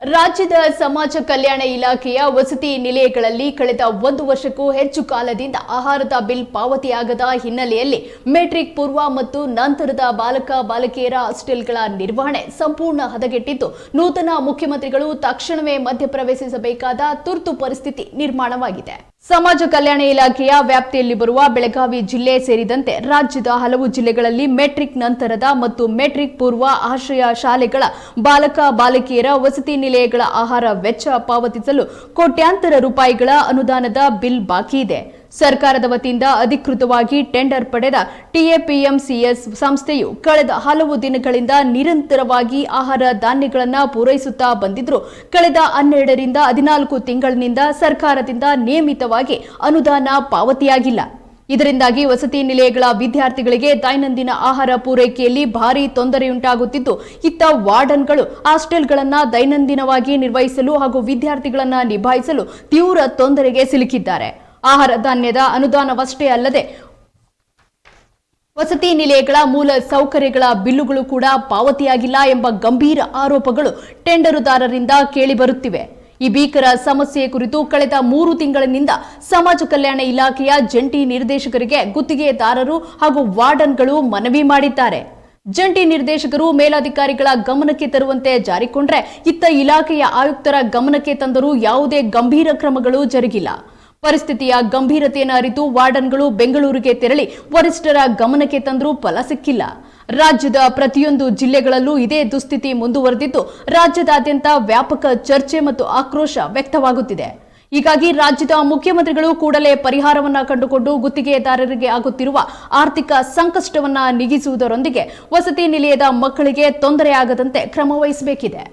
ರಾಜ್ಯದ ಸಮಾಜ ಕಲ್ಯಾಣ ಇಲಾಖೆಯ ವಸತಿ ನಿಲಯಗಳಲ್ಲಿ ಕಳೆದ 1 ವರ್ಷಕ್ಕೂ ಹೆಚ್ಚು ಕಾಲದಿಂದ ಆಹಾರದ ಬಿಲ್ ಪಾವತಿಯಾಗದ ಹಿನ್ನೆಲೆಯಲ್ಲಿ ಮೆಟ್ರಿಕ್ ಪೂರ್ವ ಮತ್ತು ನಂತರದ ಬಾಲಕ ಬಾಲಕಿಯರ ಹಾಸ್ಟೆಲ್ಗಳ ನಿರ್ವಹಣೆ ಸಂಪೂರ್ಣ ಹದಗೆಟ್ಟಿದ್ದು ನೂತನ ಮುಖ್ಯಮಂತ್ರಿಗಳು ತಕ್ಷಣವೇ ಮಧ್ಯಪ್ರವೇಶಿಸಬೇಕಾದ ತುರ್ತು ಪರಿಸ್ಥಿತಿ ನಿರ್ಮಾಣವಾಗಿದೆ. ಸಮಾಜ ಕಲ್ಯಾಣ ಇಲಾಖೆಯ ವ್ಯಾಪ್ತಿಯಲ್ಲಿ ಬರುವ ಬೆಳಗಾವಿ ಜಿಲ್ಲೆ ಸೇರಿದಂತೆ ರಾಜ್ಯದ ಹಲವು ಜಿಲ್ಲೆಗಳಲ್ಲಿ ಮೆಟ್ರಿಕ್ ನಂತರದ ಮತ್ತು ಮೆಟ್ರಿಕ್ ಪೂರ್ವ ಆಶ್ರಯ ಶಾಲೆಗಳ ಬಾಲಕ ಬಾಲಕಿಯರ ವಸತಿ ನಿಲಯಗಳ ಆಹಾರ ವೆಚ್ಚ ಪಾವತಿಸಲು ಕೋಟ್ಯಾಂತರ ರೂಪಾಯಿಗಳ ಅನುದಾನದ ಬಿಲ್ ಬಾಕಿ ಇದೆ. ಸರ್ಕಾರದ ವತಿಯಿಂದ ಅಧಿಕೃತವಾಗಿ ಟೆಂಡರ್ ಪಡೆದ ಟಿಎಪಿಎಂಸಿಎಸ್ ಸಂಸ್ಥೆಯು ಕಳೆದ ಹಲವು ದಿನಗಳಿಂದ ನಿರಂತರವಾಗಿ ಆಹಾರ ಧಾನ್ಯಗಳನ್ನು ಪೂರೈಸುತ್ತಾ ಬಂದಿದ್ದರೂ ಕಳೆದ 12 ರಿಂದ 14 ತಿಂಗಳಿನಿಂದ ಸರ್ಕಾರದಿಂದ ನಿಯಮಿತವಾಗಿ ಅನುದಾನ ಪಾವತಿಯಾಗಿಲ್ಲ. ಇದರಿಂದಾಗಿ ವಸತಿ ನಿಲಯಗಳ ವಿದ್ಯಾರ್ಥಿಗಳಿಗೆ ದೈನಂದಿನ ಆಹಾರ ಪೂರೈಕೆಯಲ್ಲಿ ಭಾರೀ ತೊಂದರೆಯುಂಟಾಗುತ್ತಿದ್ದು, ಇತ್ತ ವಾರ್ಡನ್ಗಳು ಹಾಸ್ಟೆಲ್ಗಳನ್ನು ದೈನಂದಿನವಾಗಿ ನಿರ್ವಹಿಸಲು ಹಾಗೂ ವಿದ್ಯಾರ್ಥಿಗಳನ್ನು ನಿಭಾಯಿಸಲು ತೀವ್ರ ತೊಂದರೆಗೆ ಸಿಲುಕಿದ್ದಾರೆ. ಆಹಾರ ಧಾನ್ಯದ ಅನುದಾನವಷ್ಟೇ ಅಲ್ಲದೆ ವಸತಿ ನಿಲಯಗಳ ಮೂಲ ಸೌಕರ್ಯಗಳ ಬಿಲ್ಲುಗಳು ಕೂಡ ಪಾವತಿಯಾಗಿಲ್ಲ ಎಂಬ ಗಂಭೀರ ಆರೋಪಗಳು ಟೆಂಡರುದಾರರಿಂದ ಕೇಳಿಬರುತ್ತಿವೆ. ಈ ಭೀಕರ ಸಮಸ್ಯೆ ಕುರಿತು ಕಳೆದ 3 ತಿಂಗಳಿನಿಂದ ಸಮಾಜ ಕಲ್ಯಾಣ ಇಲಾಖೆಯ ಜಂಟಿ ನಿರ್ದೇಶಕರಿಗೆ ಗುತ್ತಿಗೆದಾರರು ಹಾಗೂ ವಾರ್ಡನ್ಗಳು ಮನವಿ ಮಾಡಿದ್ದಾರೆ. ಜಂಟಿ ನಿರ್ದೇಶಕರು ಮೇಲಾಧಿಕಾರಿಗಳ ಗಮನಕ್ಕೆ ತರುವಂತೆ ಜಾರಿಕೊಂಡ್ರೆ ಇತ್ತ ಇಲಾಖೆಯ ಆಯುಕ್ತರ ಗಮನಕ್ಕೆ ತಂದರೂ ಯಾವುದೇ ಗಂಭೀರ ಕ್ರಮಗಳು ಜರುಗಿಲ್ಲ. ಪರಿಸ್ಥಿತಿಯ ಗಂಭೀರತೆಯನ್ನು ಅರಿತು ವಾರ್ಡನ್ಗಳು ಬೆಂಗಳೂರಿಗೆ ತೆರಳಿ ವರಿಷ್ಠರ ಗಮನಕ್ಕೆ ತಂದರೂ ಫಲ ಸಿಕ್ಕಿಲ್ಲ. ರಾಜ್ಯದ ಪ್ರತಿಯೊಂದು ಜಿಲ್ಲೆಗಳಲ್ಲೂ ಇದೇ ದುಸ್ಥಿತಿ ಮುಂದುವರೆದಿದ್ದು ರಾಜ್ಯದಾದ್ಯಂತ ವ್ಯಾಪಕ ಚರ್ಚೆ ಮತ್ತು ಆಕ್ರೋಶ ವ್ಯಕ್ತವಾಗುತ್ತಿದೆ. ಹೀಗಾಗಿ ರಾಜ್ಯದ ಮುಖ್ಯಮಂತ್ರಿಗಳು ಕೂಡಲೇ ಪರಿಹಾರವನ್ನ ಕಂಡುಕೊಂಡು ಗುತ್ತಿಗೆದಾರರಿಗೆ ಆಗುತ್ತಿರುವ ಆರ್ಥಿಕ ಸಂಕಷ್ಟವನ್ನ ನೀಗಿಸುವುದರೊಂದಿಗೆ ವಸತಿ ನಿಲಯದ ಮಕ್ಕಳಿಗೆ ತೊಂದರೆಯಾಗದಂತೆ ಕ್ರಮ ವಹಿಸಬೇಕಿದೆ.